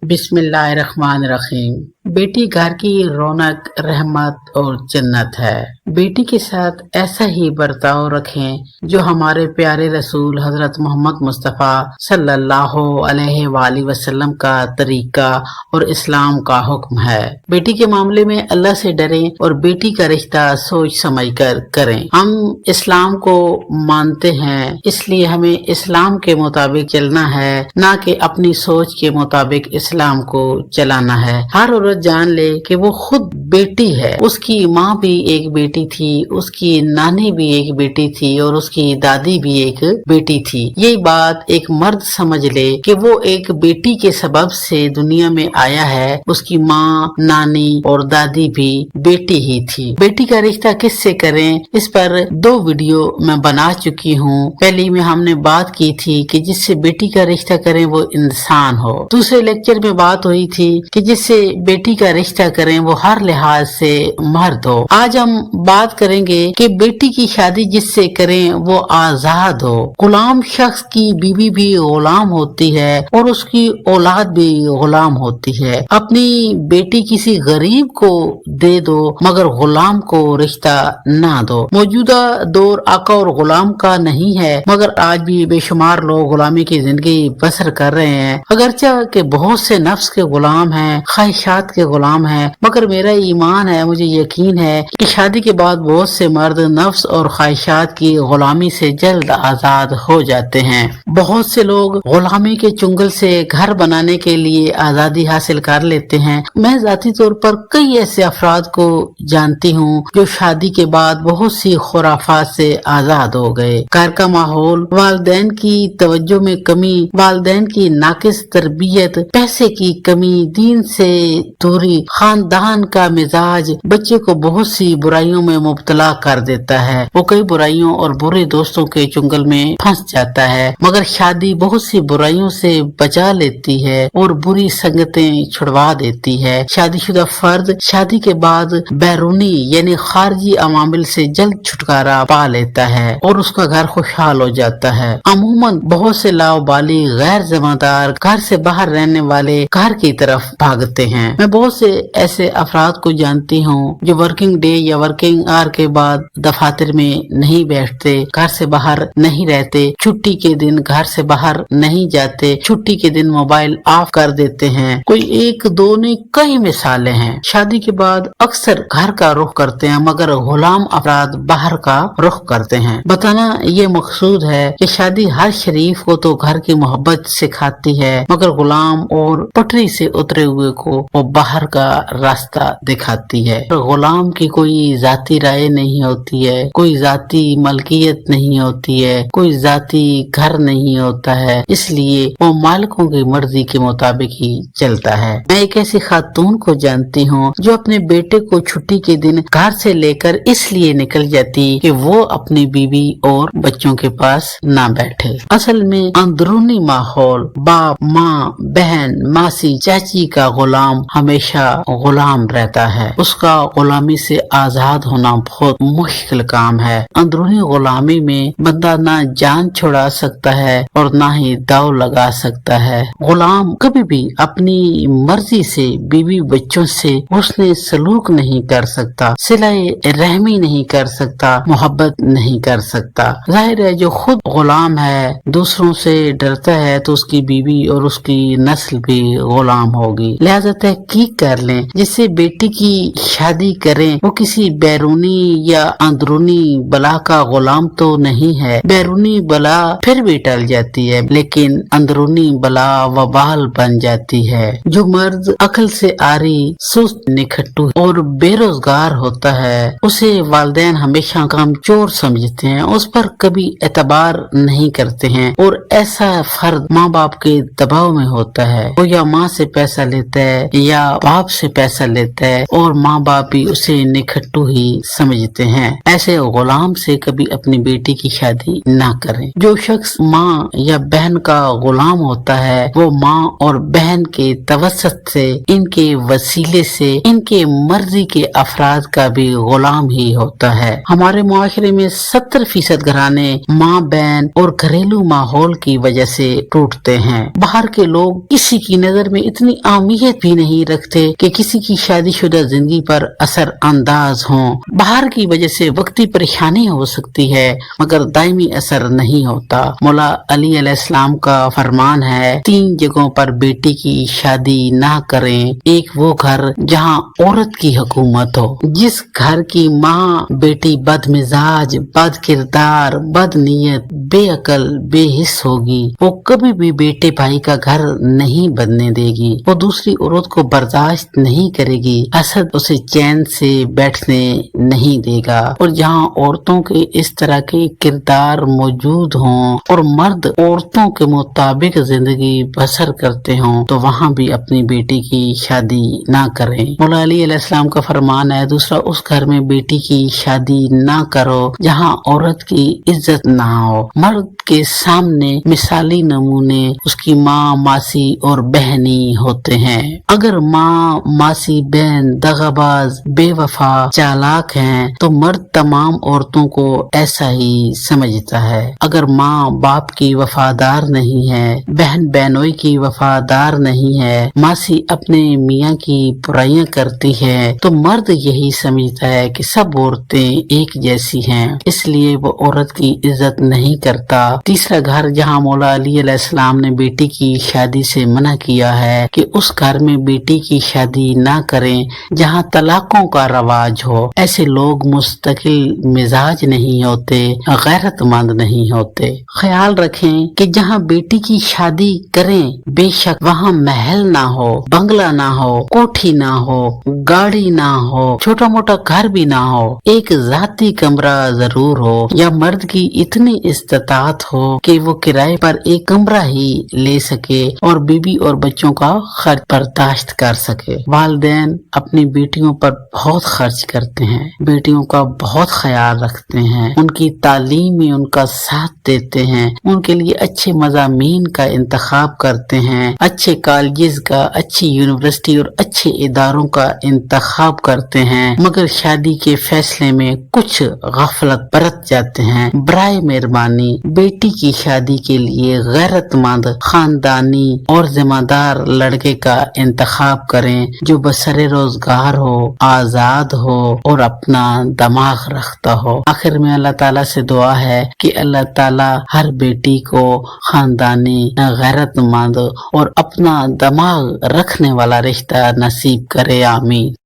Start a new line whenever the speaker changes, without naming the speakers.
بسم اللہ الرحمن الرحیم۔ بیٹی گھر کی رونق، رحمت اور جنت ہے۔ بیٹی کے ساتھ ایسا ہی برتاؤ رکھیں جو ہمارے پیارے رسول حضرت محمد مصطفیٰ صلی اللہ علیہ وآلہ وسلم کا طریقہ اور اسلام کا حکم ہے۔ بیٹی کے معاملے میں اللہ سے ڈریں اور بیٹی کا رشتہ سوچ سمجھ کر کریں۔ ہم اسلام کو مانتے ہیں، اس لیے ہمیں اسلام کے مطابق چلنا ہے، نہ کہ اپنی سوچ کے مطابق اسلام کو چلانا ہے۔ ہر عورت جان لے کہ وہ خود بیٹی ہے، اس کی ماں بھی ایک بیٹی تھی، اس کی نانی بھی ایک بیٹی تھی اور اس کی دادی بھی ایک بیٹی تھی۔ یہی بات ایک مرد سمجھ لے کہ وہ ایک بیٹی کے سبب سے دنیا میں آیا ہے، اس کی ماں، نانی اور دادی بھی بیٹی ہی تھی۔ بیٹی کا رشتہ کس سے کریں، اس پر 2 ویڈیو میں بنا چکی ہوں۔ پہلی میں ہم نے بات کی تھی کہ جس سے بیٹی کا رشتہ کریں وہ انسان ہو۔ دوسرے لیکچر میں بات ہوئی تھی کہ جس سے بیٹی کا رشتہ کریں وہ ہر لحاظ سے مرد ہو۔ آج ہم بات کریں گے کہ بیٹی کی شادی جس سے کریں وہ آزاد ہو۔ غلام شخص کی بیوی بھی غلام ہوتی ہے اور اس کی اولاد بھی غلام ہوتی ہے۔ اپنی بیٹی کسی غریب کو دے دو مگر غلام کو رشتہ نہ دو۔ موجودہ دور آقا اور غلام کا نہیں ہے، مگر آج بھی بے شمار لوگ غلامی کی زندگی بسر کر رہے ہیں۔ اگرچہ کہ بہت سے نفس کے غلام ہیں، خواہشات کے غلام ہیں، مگر میرا ایمان ہے، مجھے یقین ہے کہ شادی کے بعد بہت سے مرد نفس اور خواہشات کی غلامی سے جلد آزاد ہو جاتے ہیں۔ بہت سے لوگ غلامی کے چنگل سے گھر بنانے کے لیے آزادی حاصل کر لیتے ہیں۔ میں ذاتی طور پر کئی ایسے افراد کو جانتی ہوں جو شادی کے بعد بہت سی خرافات سے آزاد ہو گئے۔ گھر کا ماحول، والدین کی توجہ میں کمی، والدین کی ناقص تربیت، پیسے کی کمی، دین سے دوری، خاندان کا مزاج بچے کو بہت سی برائیوں میں مبتلا کر دیتا ہے۔ وہ کئی برائیوں اور برے دوستوں کے چنگل میں پھنس جاتا ہے، مگر شادی بہت سی برائیوں سے بچا لیتی ہے اور بری سنگتیں چھڑوا دیتی ہے۔ شادی شدہ فرد شادی کے بعد بیرونی یعنی خارجی عوامل سے جلد چھٹکارا پا لیتا ہے اور اس کا گھر خوشحال ہو جاتا ہے۔ عموماً بہت سے لاوبالی غیر ذمہ دار گھر سے باہر رہنے والے گھر کی طرف بھاگتے ہیں۔ میں بہت سے ایسے افراد کو جانتی ہوں جو ورکنگ ڈے یا ورکنگ آور کے بعد دفاتر میں نہیں بیٹھتے، گھر سے باہر نہیں رہتے، چھٹی کے دن گھر سے باہر نہیں جاتے، چھٹی کے دن موبائل آف کر دیتے ہیں۔ کوئی ایک دو نہیں، کئی مثالیں ہیں۔ شادی کے بعد اکثر گھر کا رخ کرتے ہیں مگر غلام افراد باہر کا رخ کرتے ہیں۔ بتانا یہ مقصود ہے کہ شادی ہر شریف کو تو گھر کی محبت سکھاتی ہے مگر غلام اور پٹری سے اترے ہوئے کو وہ باہر کا راستہ دکھاتی ہے۔ غلام کی کوئی ذاتی رائے نہیں ہوتی ہے، کوئی ذاتی ملکیت نہیں ہوتی ہے، کوئی ذاتی گھر نہیں ہوتا ہے، اس لیے وہ مالکوں کی مرضی کے مطابق ہی چلتا ہے۔ میں ایک ایسی خاتون کو جانتی ہوں جو اپنے بیٹے کو چھٹی کے دن گھر سے لے کر اس لیے نکل جاتی کہ وہ اپنی بیوی اور بچوں کے پاس نہ بیٹھے۔ اصل میں اندرونی ماحول باپ، ماں، بہن، ماسی، چاچی کا غلام ہمیشہ غلام رہتا ہے۔ اس کا غلامی سے آزاد ہونا بہت مشکل کام ہے۔ اندرونی غلامی میں بندہ نہ جان چھڑا سکتا ہے اور نہ ہی داؤ لگا سکتا ہے۔ غلام کبھی بھی اپنی مرضی سے بیوی بچوں سے حسن سلوک نہیں کر سکتا، صلہ رحمی نہیں کر سکتا، محبت نہیں کر سکتا۔ ظاہر ہے جو خود غلام ہے، دوسروں سے ڈرتا ہے تو اس کی بیوی اور اس کی نسل بھی غلام ہوگی۔ لہذا تحقیق کر لیں جس سے بیٹی کی شادی کریں وہ کسی بیرونی یا اندرونی بلا کا غلام تو نہیں ہے۔ بیرونی بلا پھر بھی ٹل جاتی ہے لیکن اندرونی بلا وبال بن جاتی ہے۔ جو مرد عقل سے آری، سست، نکھٹو اور بے روزگار ہوتا ہے اسے والدین ہمیشہ کمزور سمجھتے ہیں، اس پر کبھی اعتبار نہیں کرتے ہیں اور ایسا فرد ماں باپ کے دباؤ میں ہوتا ہے۔ وہ یا ماں سے پیسہ لیتا ہے یا باپ سے پیسہ لیتا ہے اور ماں باپ بھی اسے نکھٹو ہی سمجھتے ہیں، ایسے غلام سے کبھی اپنی بیٹی کی شادی نہ کریں۔ جو شخص ماں یا بہن کا غلام ہوتا ہے وہ ماں اور بہن کے توسط سے، ان کے وسیلے سے، ان کے مرضی کے افراد کا بھی غلام ہی ہوتا ہے۔ ہمارے معاشرے میں 70% گھرانے ماں بہن اور گھریلو ماحول کی وجہ سے ٹوٹتے ہیں۔ باہر کے لوگ کسی کی نظر میں اتنی اہمیت بھی نہیں رکھتے کہ کسی کی شادی شدہ زندگی پر اثر انداز ہوں۔ باہر کی وجہ سے وقتی پریشانی ہو سکتی ہے مگر دائمی اثر نہیں ہوتا۔ مولا علی علیہ السلام کا فرمان ہے، 3 جگہوں پر بیٹی کی شادی نہ کریں۔ ایک وہ گھر جہاں عورت کی حکومت ہو، جس گھر کی ماں بیٹی بد مزاج، بد کردار، بد نیت، بے عقل، بے حس ہوگی، وہ کبھی بھی بیٹے بھائی کا گھر نہیں بننے دے گی، وہ دوسری عورت کو برداشت نہیں کرے گی، حسد اسے چین سے بیٹھنے نہیں دے گا۔ اور جہاں عورتوں کے اس طرح کے کردار موجود ہوں اور مرد عورتوں کے مطابق زندگی بسر کرتے ہوں تو وہاں بھی اپنی بیٹی کی شادی نہ کریں۔ مولا علی علیہ السلام کا فرمان ہے، دوسرا اس گھر میں بیٹی کی شادی نہ کرو جہاں عورت کی عزت نہ ہو۔ مرد کے سامنے مثالی نمونے اس کی ماں، ماسی اور بہنی ہوتے ہیں۔ اگر ماں، ماسی، بہن دغاباز، بے وفا، چالاک ہیں تو مرد تمام عورتوں کو ایسا ہی سمجھتا ہے۔ اگر ماں باپ کی وفادار نہیں ہے، بہن بہنوئی کی وفادار نہیں ہے، ماسی اپنے میاں کی برائیاں کرتی ہے تو مرد یہی سمجھتا ہے کہ سب عورتیں ایک جیسی ہیں، اس لیے وہ عورت کی عزت نہیں کرتا۔ تیسرا گھر جہاں مولا علی علیہ السلام نے بیٹی کی شادی سے منع کیا ہے کہ اس گھر میں بیٹی کی شادی نہ کریں جہاں طلاقوں کا رواج ہو۔ ایسے لوگ مستقل مزاج نہیں ہوتے، غیرت مند نہیں ہوتے۔ خیال رکھیں کہ جہاں بیٹی کی شادی کریں بے شک وہاں محل نہ ہو، بنگلہ نہ ہو، کوٹھی نہ ہو، گاڑی نہ ہو، چھوٹا موٹا گھر بھی نہ ہو، ایک ذاتی کمرہ ضرور ہو، یا مرد کی اتنی استطاعت ہو کہ وہ کرائے پر ایک کمرہ ہی لے سکے اور بیوی اور بچوں کا خرچ برداشت کر سکے۔ والدین اپنی بیٹیوں پر بہت خرچ کرتے ہیں، بیٹیوں کا بہت خیال رکھتے ہیں، ان کی تعلیم میں ان کا ساتھ دیتے ہیں، ان کے لیے اچھے مضامین کا انتخاب کرتے ہیں، اچھے کالجز کا، اچھی یونیورسٹی اور اچھے اداروں کا انتخاب کرتے ہیں، مگر شادی کے فیصلے میں کچھ غفلت برت جاتے ہیں۔ برائے مہربانی بیٹی کی شادی کے لیے غیرت مند، خاندانی اور ذمہ دار لڑکے کا انتخاب کریں جو بسر روزگار ہو، آزاد ہو اور اپنا دماغ رکھتا ہو۔ آخر میں اللہ تعالیٰ سے دعا ہے کہ اللہ تعالیٰ ہر بیٹی کو خاندانی، غیرت مند اور اپنا دماغ رکھنے والا رشتہ نصیب کرے، آمین۔